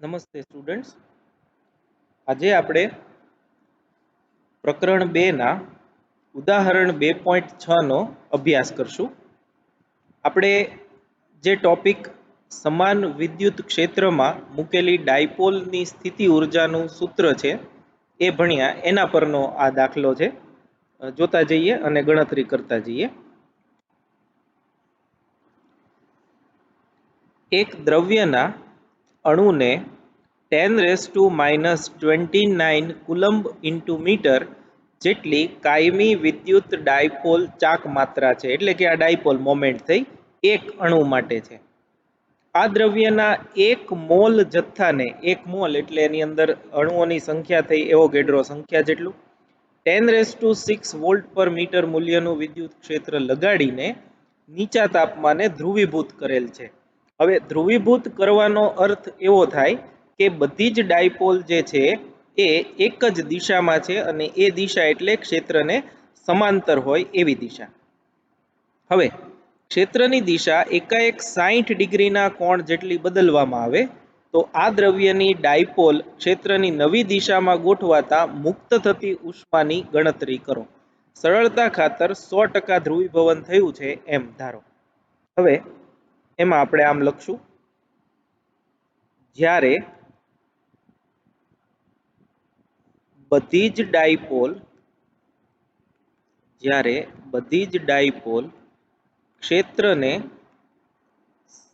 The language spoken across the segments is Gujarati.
નમસ્તે સ્ટુડન્ટ્સ, આજે આપણે પ્રકરણ 2 ના ઉદાહરણ 2.6 નો અભ્યાસ કરશું. આપણે જે ટોપિક સમાન વિદ્યુત ક્ષેત્રમાં મૂકેલી ડાયપોલની સ્થિતિ ઉર્જાનું સૂત્ર છે એ ભણ્યા, એના પરનો આ દાખલો છે. જોતા જઈએ અને ગણતરી કરતા જઈએ. એક દ્રવ્યના અણુને 10⁻⁻29 કુલમ્બ ઇન્ટુ મીટર જેટલી કાયમી વિદ્યુત ડાયપોલ ચાક માત્રા છે, એટલે કે આ ડાયપોલ મોમેન્ટ થઈ એક અણુ માટે છે. આ દ્રવ્યના એક મોલ જથ્થાને, એક મોલ એટલે એની અંદર અણુઓની સંખ્યા થઈ એવોગેડ્રો સંખ્યા જેટલું, 10⁻6 વોલ્ટ પર મીટર મૂલ્યનું વિદ્યુત ક્ષેત્ર લગાડીને નીચા તાપમાને ધ્રુવીભૂત કરેલ છે. હવે ધ્રુવીભૂત કરવાનો અર્થ એવો થાય કે બધી જ ડાયપોલ જે છે એ એક જ દિશામાં છે, અને એ દિશા એટલે ક્ષેત્રને સમાંતર હોય એવી દિશા. હવે ક્ષેત્રની દિશા એકાએક 60 ડિગ્રીના કોણ જેટલી બદલવામાં આવે તો આ દ્રવ્યની ડાયપોલ ક્ષેત્રની નવી દિશામાં ગોઠવાતા મુક્ત થતી ઉષ્માની ગણતરી કરો. સરળતા ખાતર 100% ધ્રુવીભવન થયું છે એમ ધારો. હવે એમાં આપણે આમ લખશું, જ્યારે બધી જ ડાયપોલ ક્ષેત્રને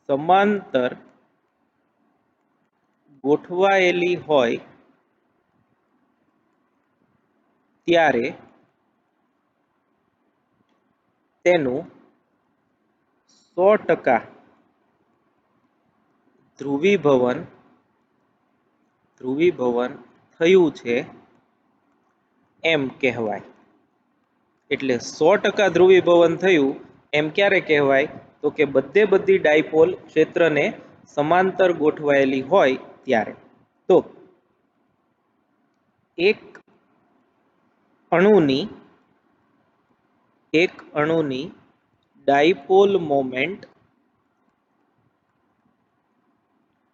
સમાંતર ગોઠવાયેલી હોય ત્યારે તેનું 100% ધ્રુવીભવન થયું છે એમ કહેવાય. એટલે 100% ધ્રુવીભવન થયું એમ ક્યારે કહેવાય? તો કે બધી ડાયપોલ ક્ષેત્રને સમાંતર ગોઠવાયેલી હોય ત્યારે. તો એક અણુની ડાયપોલ મોમેન્ટ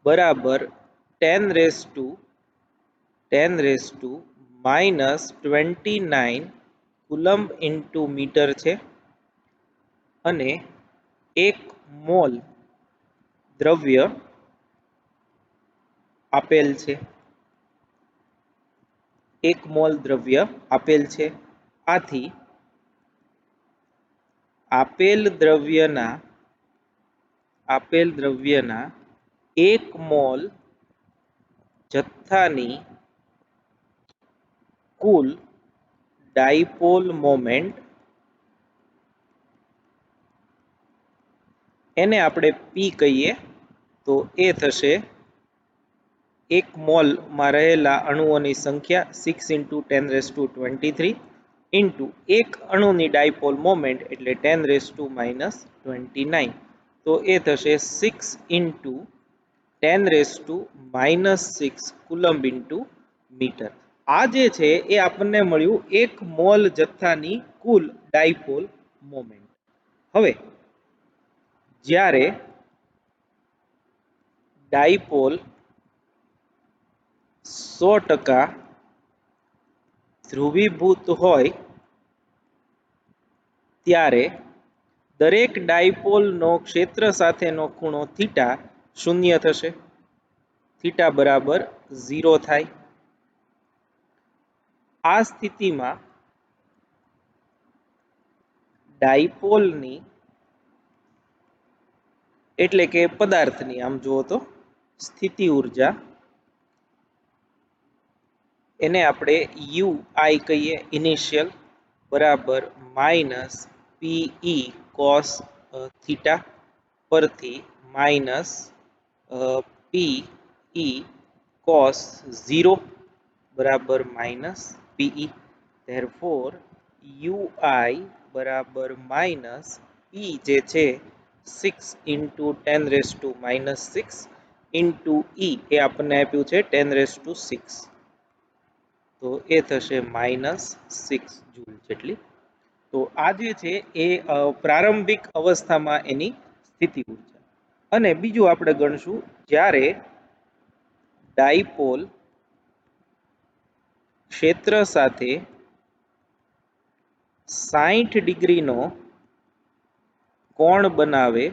બરાબર 10⁻⁻29 કુલમ્બ ઇન્ટુ મીટર છે, અને એક મોલ દ્રવ્ય આપેલ છે. આથી આપેલ દ્રવ્યના એક મોલ જથ્થાની કુલ ડાયપોલ મોમેન્ટ, એને આપણે પી કહીએ, તો એ થશે એક મોલમાં રહેલા અણુઓની સંખ્યા 6 × 10⁻23 ઇન્ટુ એક અણુની ડાયપોલ મોમેન્ટ એટલે 10⁻29. તો એ થશે 6 × 10⁻6 કુલમ્બ ઇન્ટુ મીટર. આ જે છે એ આપણને મળ્યું એક મોલ જથ્થાની કુલ ડાયપોલ મોમેન્ટ. હવે જ્યારે ડાયપોલ 100% ધ્રુવીભૂત હોય ત્યારે દરેક ડાયપોલનો ક્ષેત્ર સાથેનો ખૂણો થીટા 0 થશે. થીટા બરાબર 0 થાય. આ સ્થિતિમાં ડાયપોલની એટલે કે પદાર્થની, આમ જુઓ તો સ્થિતિ ઉર્જા, એને આપણે UI કહીએ, ઇનિશિયલ, બરાબર -PE cos થીટા પરથી -PE cos 0 બરાબર -PE. therefore UI બરાબર -P જે છે 6 × 10⁻6 ઇન્ટુ E એ આપણને આપ્યું છે 10⁻6, તો એ થશે -6 જૂલ જેટલી. તો આ જે છે એ પ્રારંભિક અવસ્થામાં એની સ્થિતિ ઉર્જા. અને બીજું આપણે ગણશું, જ્યારે ડાયપોલ ક્ષેત્ર સાથે 60 ડિગ્રીનો કોણ બનાવે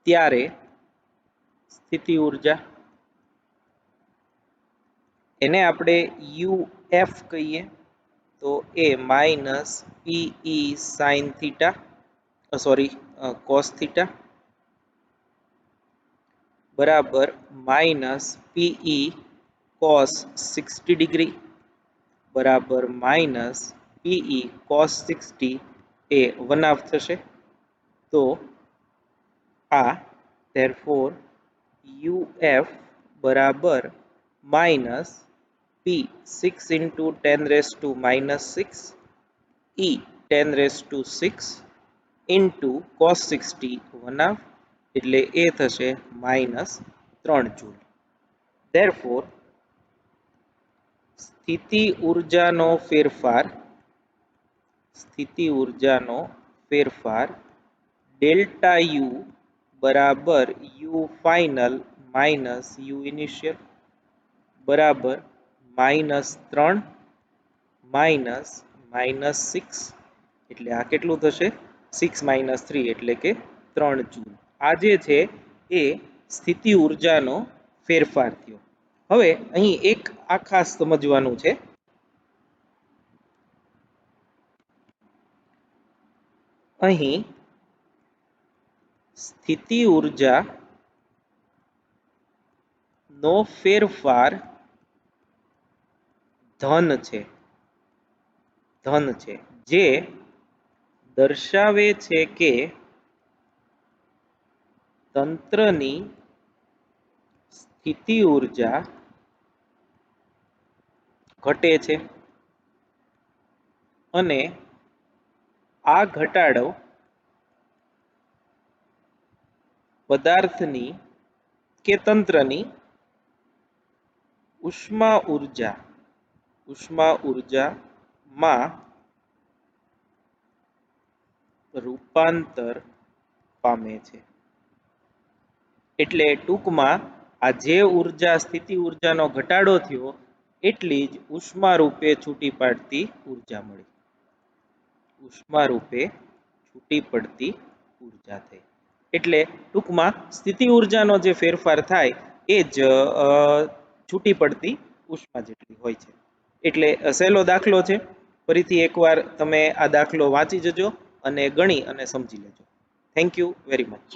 ત્યારે સ્થિતિ ઉર્જા, એને આપણે યુએફ કહીએ, તો એ minus PE sine theta cos theta બરાબર માઇનસ પીઈ કોસ 60 ડિગ્રી બરાબર માઇનસ પીઈ કોસ 60 એ 1/2 થશે. તો આ therefore UF બરાબર માઇનસ P 6 into 10 raised to minus 6 E 10 raised to 6 into cos 60 1/2 એટલે એ થશે માઇનસ 3 જૂલ. therefore સ્થિતિ ઉર્જાનો ફેરફાર ડેલ્ટા યુ બરાબર you final minus you initial બરાબર -3 માઇનસ -6 એટલે આ કેટલું થશે 6 - 3 એટલે કે 3 જૂલ. આ જે છે એ સ્થિતિ ઉર્જાનો ફેરફાર થયો. હવે અહીં એક આ ખાસ સમજવાનું છે. અહીં સ્થિતિ ઉર્જા નો ફેરફાર ધન છે જે દર્શાવે છે કે તંત્રની સ્થિતિ ઉર્જા ઘટે છે અને આ ઘટાડો પદાર્થની કે તંત્રની ઉષ્મા ઉર્જામાં રૂપાંતર પામે છે. એટલે ટૂંકમાં આ જે ઉર્જા સ્થિતિ ઉર્જાનો ઘટાડો થયો એટલી જ ઉષ્મા રૂપે છૂટી પડતી ઉર્જા થઈ. એટલે ટૂંકમાં સ્થિતિ ઉર્જાનો જે ફેરફાર થાય એ જ છૂટી પડતી ઉષ્મા જેટલી હોય છે. એટલે સહેલો દાખલો છે. ફરીથી એકવાર તમે આ દાખલો વાંચી જજો અને ગણી અને સમજી લેજો. Thank you very much.